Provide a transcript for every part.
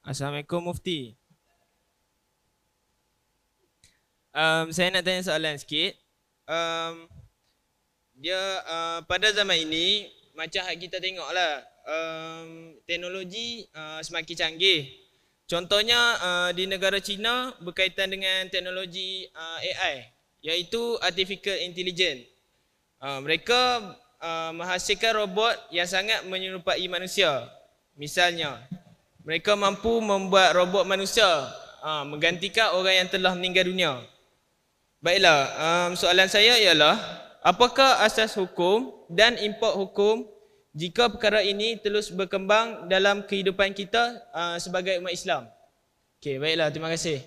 Assalamualaikum Mufti. Saya nak tanya soalan sikit. Pada zaman ini macam kita tengoklah, teknologi semakin canggih. Contohnya di negara China berkaitan dengan teknologi AI, iaitu Artificial Intelligence. Mereka menghasilkan robot yang sangat menyerupai manusia. Misalnya, mereka mampu membuat robot manusia menggantikan orang yang telah meninggal dunia. Baiklah, soalan saya ialah, apakah asas hukum dan import hukum jika perkara ini terus berkembang dalam kehidupan kita sebagai umat Islam? Okey, baiklah, terima kasih.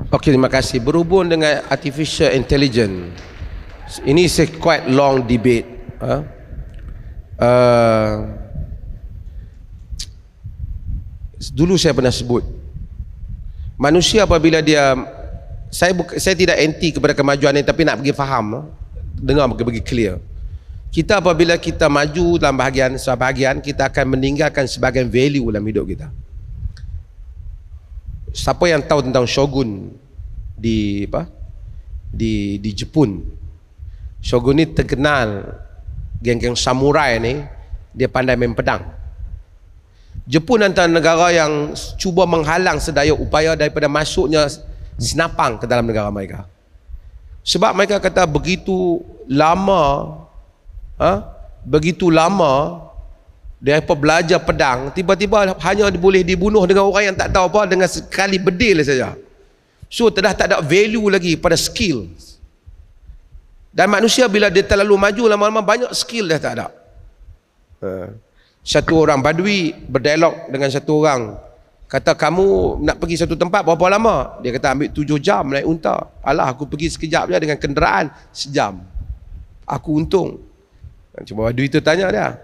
Okey, terima kasih. Berhubung dengan artificial intelligence, ini quite long debate. Dulu saya pernah sebut, manusia apabila dia, saya tidak anti kepada kemajuan ini, tapi nak bagi faham, dengar bagi clear. Kita apabila kita maju dalam sebahagian, kita akan meninggalkan sebahagian value dalam hidup kita. Siapa yang tahu tentang shogun di Jepun? Shogun ni terkenal, geng-geng samurai ni dia pandai main pedang. Jepun antara negara yang cuba menghalang sedaya upaya daripada masuknya senapang ke dalam negara mereka. Sebab mereka kata begitu lama mereka belajar pedang, tiba-tiba hanya boleh dibunuh dengan orang yang tak tahu apa, dengan sekali bedil saja. So tak ada value lagi pada skill. Dan manusia bila dia terlalu maju, lama-lama banyak skill dah tak ada. Satu orang badui berdialog dengan satu orang, kata, kamu nak pergi satu tempat berapa lama? Dia kata, ambil 7 jam naik unta. Alah, aku pergi sekejap je dengan kenderaan, sejam. Aku untung. Cuma badui itu tanya dia,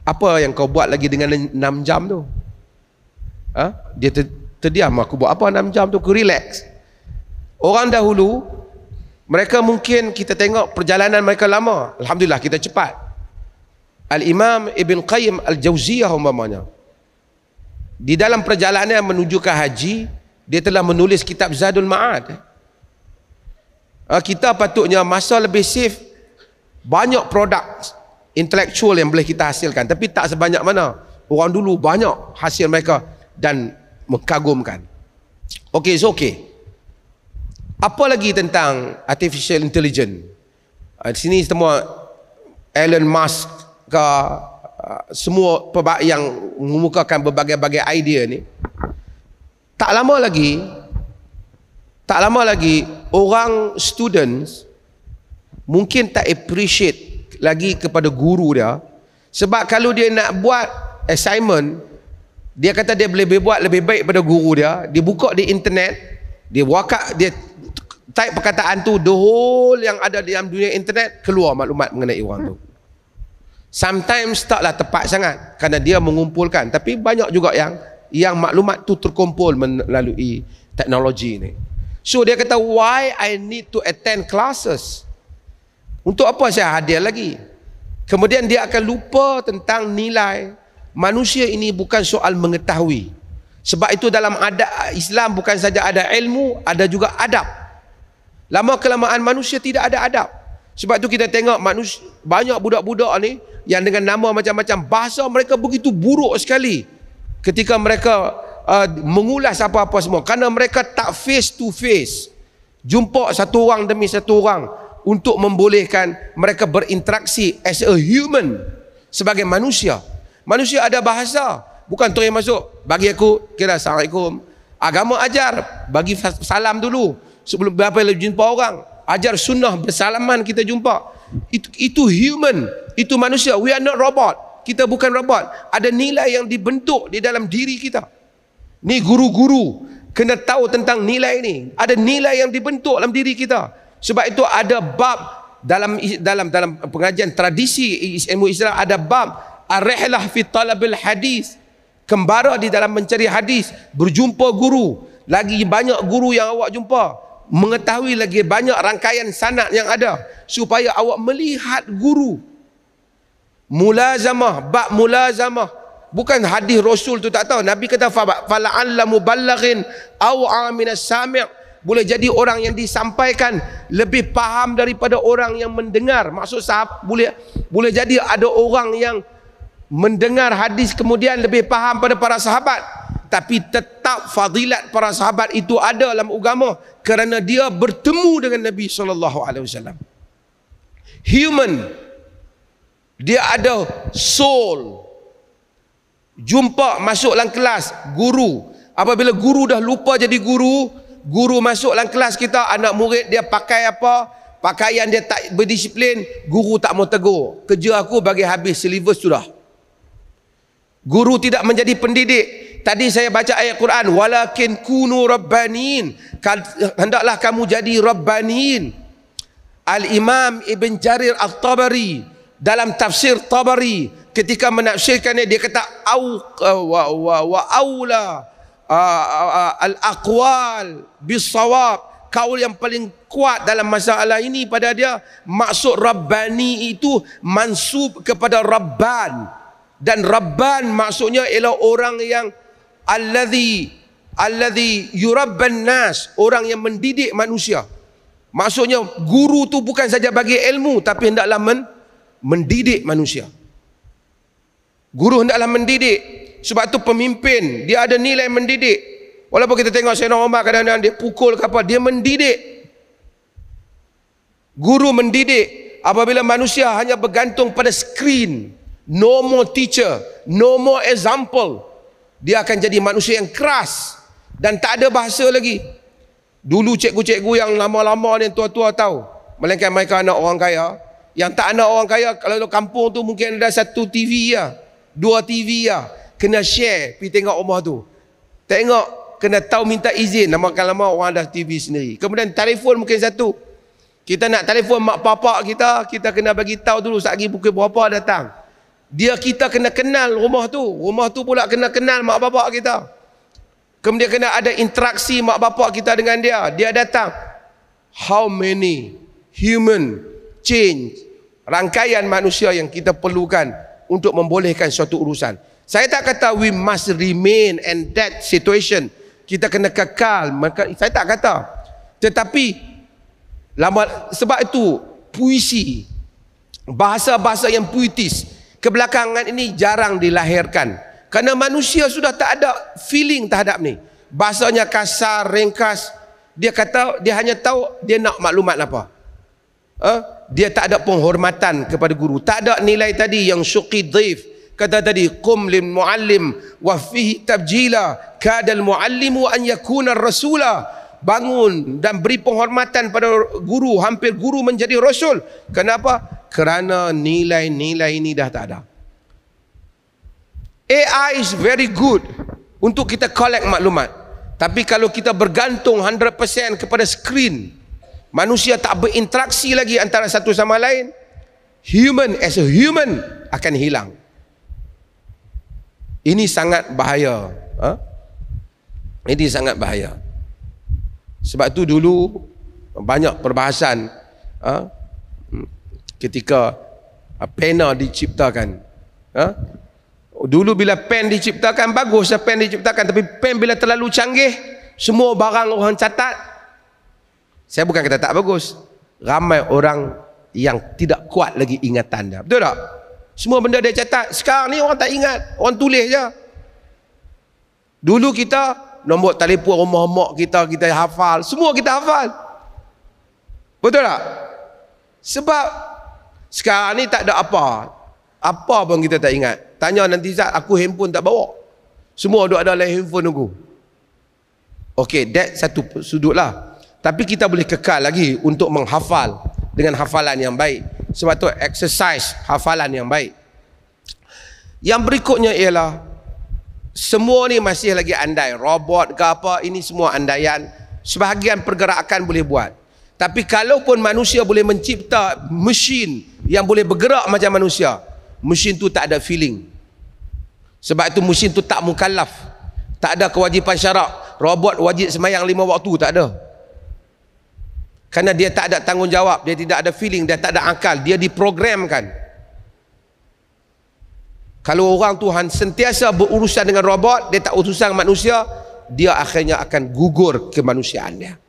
apa yang kau buat lagi dengan 6 jam tu? Dia terdiam. Aku buat apa 6 jam tu? Aku relax. Orang dahulu, mereka mungkin kita tengok perjalanan mereka lama, alhamdulillah kita cepat. Al-Imam Ibn Qayyim Al-Jauziyah umpamanya, di dalam perjalanan menuju ke haji, dia telah menulis kitab Zadul Ma'ad. Kita patutnya masa lebih safe, banyak produk intelektual yang boleh kita hasilkan, tapi tak sebanyak mana orang dulu banyak hasil mereka dan mengagumkan. Okey, so okey. Apa lagi tentang artificial intelligence? Di sini semua Elon Musk ke semua yang mengemukakan berbagai-bagai idea ni. Tak lama lagi orang students mungkin tak appreciate lagi kepada guru dia, sebab kalau dia nak buat assignment, dia kata dia boleh buat lebih baik pada guru dia. Dia buka di internet, dia type perkataan tu, the whole yang ada dalam dunia internet keluar maklumat mengenai orang tu. Sometimes taklah tepat sangat kerana dia mengumpulkan, tapi banyak juga yang maklumat tu terkumpul melalui teknologi ni. So dia kata, why I need to attend classes? Untuk apa saya hadir lagi? Kemudian dia akan lupa tentang nilai manusia ini bukan soal mengetahui. Sebab itu dalam adab Islam bukan saja ada ilmu, ada juga adab. Lama kelamaan manusia tidak ada adab. Sebab itu kita tengok manusia, banyak budak-budak ni yang dengan nama macam-macam, bahasa mereka begitu buruk sekali ketika mereka mengulas apa-apa semua, kerana mereka tak face to face jumpa satu orang demi satu orang untuk membolehkan mereka berinteraksi as a human, sebagai manusia. Manusia ada bahasa, bukan terus masuk bagi aku kira Assalamualaikum. Agama ajar bagi salam dulu sebelum berapa jumpa orang, ajar sunnah bersalaman kita jumpa. Itu human, itu manusia. We are not robot. Kita bukan robot. Ada nilai yang dibentuk di dalam diri kita. Ni guru-guru kena tahu tentang nilai ini. Ada nilai yang dibentuk dalam diri kita. Sebab itu ada bab dalam pengajian tradisi ilmu Islam, ada bab ar-rihlah fi talabil hadis, kembara di dalam mencari hadis, berjumpa guru. Lagi banyak guru yang awak jumpa, mengetahui lagi banyak rangkaian sanad yang ada, supaya awak melihat guru. Mulazamah, bab mulazamah, Bukan hadis Rasul tu tak tahu. Nabi kata fala'alla muballighin aw aminas sami'. Boleh jadi orang yang disampaikan lebih faham daripada orang yang mendengar. Maksud boleh jadi ada orang yang mendengar hadis kemudian lebih faham pada para sahabat. Tapi tetap fadilat para sahabat itu ada dalam agama kerana dia bertemu dengan Nabi SAW. Human, dia ada soul. Jumpa masuk dalam kelas guru. Apabila guru dah lupa jadi guru, guru masuk dalam kelas kita, anak murid dia pakai apa, pakaian dia tak berdisiplin, guru tak mau tegur. Kerja aku bagi habis silibus sudah. Guru tidak menjadi pendidik. Tadi saya baca ayat Quran, walakin kunu rabbaniin, hendaklah kamu jadi rabbaniin. Al-Imam Ibn Jarir At-Tabari dalam tafsir Tabari ketika menafsirkannya, dia kata wa aula al-aqwal bis-shawab, kaul yang paling kuat dalam masalah ini pada dia, maksud Rabbani itu mansub kepada Rabban, dan Rabban maksudnya ialah orang yang alladhi yurabban nas, orang yang mendidik manusia. Maksudnya guru tu bukan saja bagi ilmu, tapi hendaklah mendidik manusia. Guru hendaklah mendidik. Sebab tu pemimpin dia ada nilai mendidik. Walaupun kita tengok Sayyidina Umar kadang-kadang dia pukul ke apa, dia mendidik. Guru mendidik. Apabila manusia hanya bergantung pada skrin, no more teacher, no more example, dia akan jadi manusia yang keras dan tak ada bahasa lagi. Dulu cikgu-cikgu yang lama-lama ni, tua-tua tahu, melainkan mereka anak orang kaya. Yang tak anak orang kaya, kalau kampung tu mungkin ada satu TV ya, 2 TV ya, kena share pergi tengok rumah tu. Tengok, kena tahu minta izin. Lama-lama orang ada TV sendiri. Kemudian telefon mungkin satu. Kita nak telefon mak bapak kita, kita kena bagi tahu dulu satgi pukul berapa datang. Kita kena kenal rumah tu pula kena kenal mak bapak kita. Kemudian kena ada interaksi mak bapak kita dengan dia datang. How many human change, rangkaian manusia yang kita perlukan untuk membolehkan suatu urusan. Saya tak kata we must remain in that situation, kita kena kekal, saya tak kata. Tetapi sebab itu puisi, bahasa-bahasa yang puitis kebelakangan ini jarang dilahirkan, kerana manusia sudah tak ada feeling terhadap ni. Bahasanya kasar, ringkas. Dia kata dia hanya tahu dia nak maklumat apa. Dia tak ada penghormatan kepada guru, tak ada nilai tadi yang syuqi dhaif. Kata tadi qum lil muallim wa fihi tabjila kadal muallimu an yakuna rasula. Bangun dan beri penghormatan pada guru, hampir guru menjadi rasul. Kenapa? Kerana nilai-nilai ini dah tak ada. AI is very good untuk kita collect maklumat, tapi kalau kita bergantung 100% kepada skrin, manusia tak berinteraksi lagi antara satu sama lain, human as a human akan hilang. Ini sangat bahaya. Ini sangat bahaya. Sebab tu dulu banyak perbahasan ketika pena diciptakan. Dulu bila pen diciptakan, baguslah pen diciptakan, tapi pen bila terlalu canggih, semua barang orang catat. Saya bukan kata tak bagus, ramai orang yang tidak kuat lagi ingatan dia. Betul tak? Semua benda dia catat. Sekarang ni orang tak ingat, orang tulis je. Dulu kita nombor telefon rumah mak kita hafal, semua kita hafal. Betul tak? Sebab sekarang ni tak ada apa pun kita tak ingat. Tanya nanti Zat, aku handphone tak bawa, semua duk ada dalam handphone aku. Okey, that satu sudut lah. Tapi kita boleh kekal lagi untuk menghafal dengan hafalan yang baik. Sebab tu exercise hafalan yang baik. Yang berikutnya ialah semua ni masih lagi andai. Robot ke apa, ini semua andaian. Sebahagian pergerakan boleh buat. Tapi kalaupun manusia boleh mencipta mesin yang boleh bergerak macam manusia, mesin tu tak ada feeling. Sebab itu mesin tu tak mukallaf, tak ada kewajipan syarak. Robot wajib semayang 5 waktu, tak ada. Kerana dia tak ada tanggungjawab, dia tidak ada feeling, dia tak ada akal, dia diprogramkan. Kalau orang Tuhan sentiasa berurusan dengan robot, dia tak urusan manusia, dia akhirnya akan gugur kemanusiaan dia.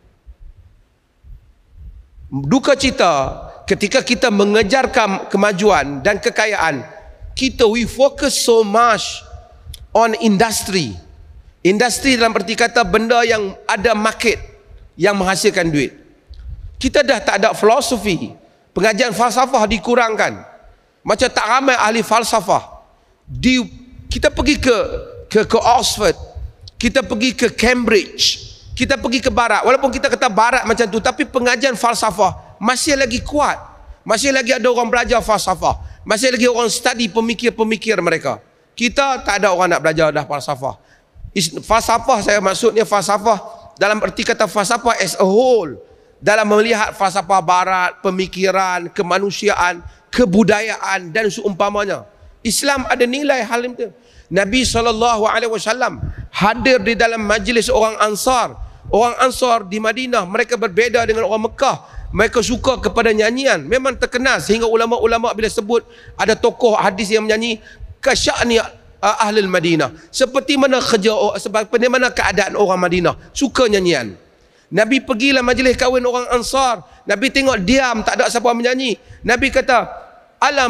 Duka cita ketika kita mengejar kemajuan dan kekayaan, we focus so much on industry. Industri dalam erti kata benda yang ada market, yang menghasilkan duit. Kita dah tak ada filosofi. Pengajian falsafah dikurangkan. Macam tak ramai ahli falsafah. Kita pergi ke Oxford, kita pergi ke Cambridge, kita pergi ke barat. Walaupun kita kata barat macam tu, tapi pengajian falsafah masih lagi kuat. Masih lagi ada orang belajar falsafah. Masih lagi orang study pemikir-pemikir mereka. Kita tak ada orang nak belajar dah falsafah. Falsafah, saya maksudnya falsafah dalam erti kata falsafah as a whole. Dalam melihat falsafah barat, pemikiran, kemanusiaan, kebudayaan dan seumpamanya. Islam ada nilai hal itu. Nabi SAW hadir di dalam majlis orang Ansar. Orang Ansar di Madinah, mereka berbeza dengan orang Mekah. Mereka suka kepada nyanyian. Memang terkenal sehingga ulama-ulama bila sebut ada tokoh hadis yang menyanyi kasya'ni ahli Madinah. Seperti mana keadaan orang Madinah. Suka nyanyian. Nabi pergilah majlis kahwin orang Ansar. Nabi tengok diam, tak ada siapa menyanyi. Nabi kata, ala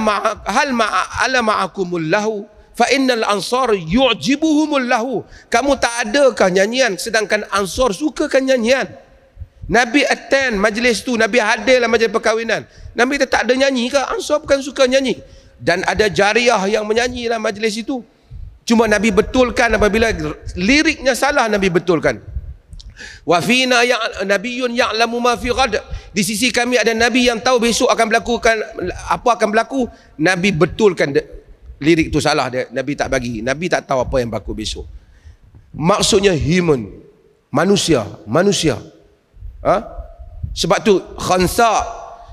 ma'akumul lahu fa innal ansar yu'jibuhumul lahu. Kamu tak adakah nyanyian sedangkan Ansar sukakan nyanyian? Nabi attend majlis tu, Nabi hadirlah majlis perkahwinan. Nabi tak ada nyanyi ke? Ansar bukan suka nyanyi. Dan ada jariah yang menyanyi dalam majlis itu. Cuma Nabi betulkan apabila liriknya salah, Nabi betulkan. Wa fina nabiyyun ya'lamu ma fi ghad. Di sisi kami ada nabi yang tahu besok akan apa akan berlaku. Nabi betulkan lirik tu salah dia. Nabi tak bagi. Nabi tak tahu apa yang berlaku besok. Maksudnya human, manusia. Sebab tu Khansa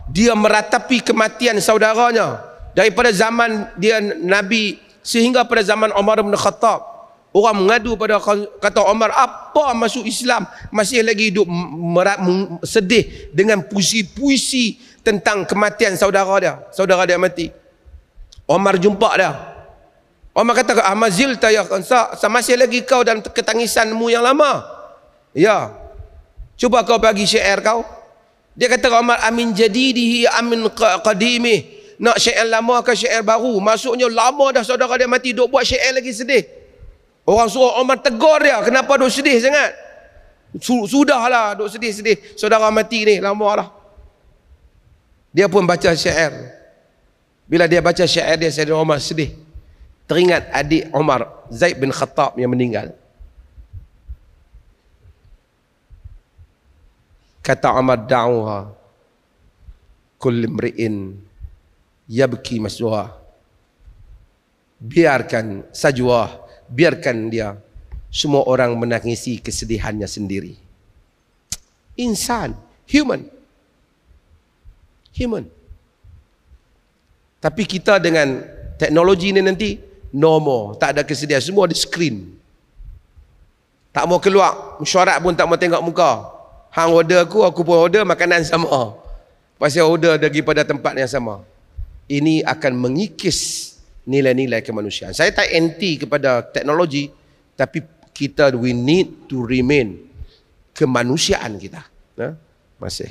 dia meratapi kematian saudaranya daripada zaman dia Nabi sehingga pada zaman Umar bin Khattab. Orang mengadu pada kata Umar, apa masuk Islam masih lagi hidup sedih dengan puisi-puisi tentang kematian saudara dia mati. Umar jumpa dia. Umar kata, amazilta ya Khansa, masih lagi kau dalam ketangisanmu yang lama? Ya. Cuba kau bagi syair kau. Dia kata Umar, amin jadidihi amin qadimih. Nak syair lama ke syair baru? Maksudnya lama dah saudara dia mati, duk buat syair lagi sedih. Orang suruh Umar tegur dia, kenapa duk sedih sangat? Sudahlah duk sedih-sedih, saudara mati ni, lama lah. Dia pun baca syair. Bila dia baca syair dia, Sayyidina Umar sedih. Teringat adik Umar, Zaid bin Khattab yang meninggal. Kata Umar, da'uha kulli mri'in yabki masjuha. Biarkan sajwa, biarkan dia, semua orang menangisi kesedihannya sendiri. Insan, human. Tapi kita dengan teknologi ni nanti no more, tak ada kesedihan, semua di screen. Tak mau keluar, mesyuarat pun tak mau tengok muka. Hang order aku pun order, makanan sama. Pasal order daripada tempat yang sama. Ini akan mengikis nilai-nilai kemanusiaan. Saya tak anti kepada teknologi, tapi we need to remain kemanusiaan kita. Masih.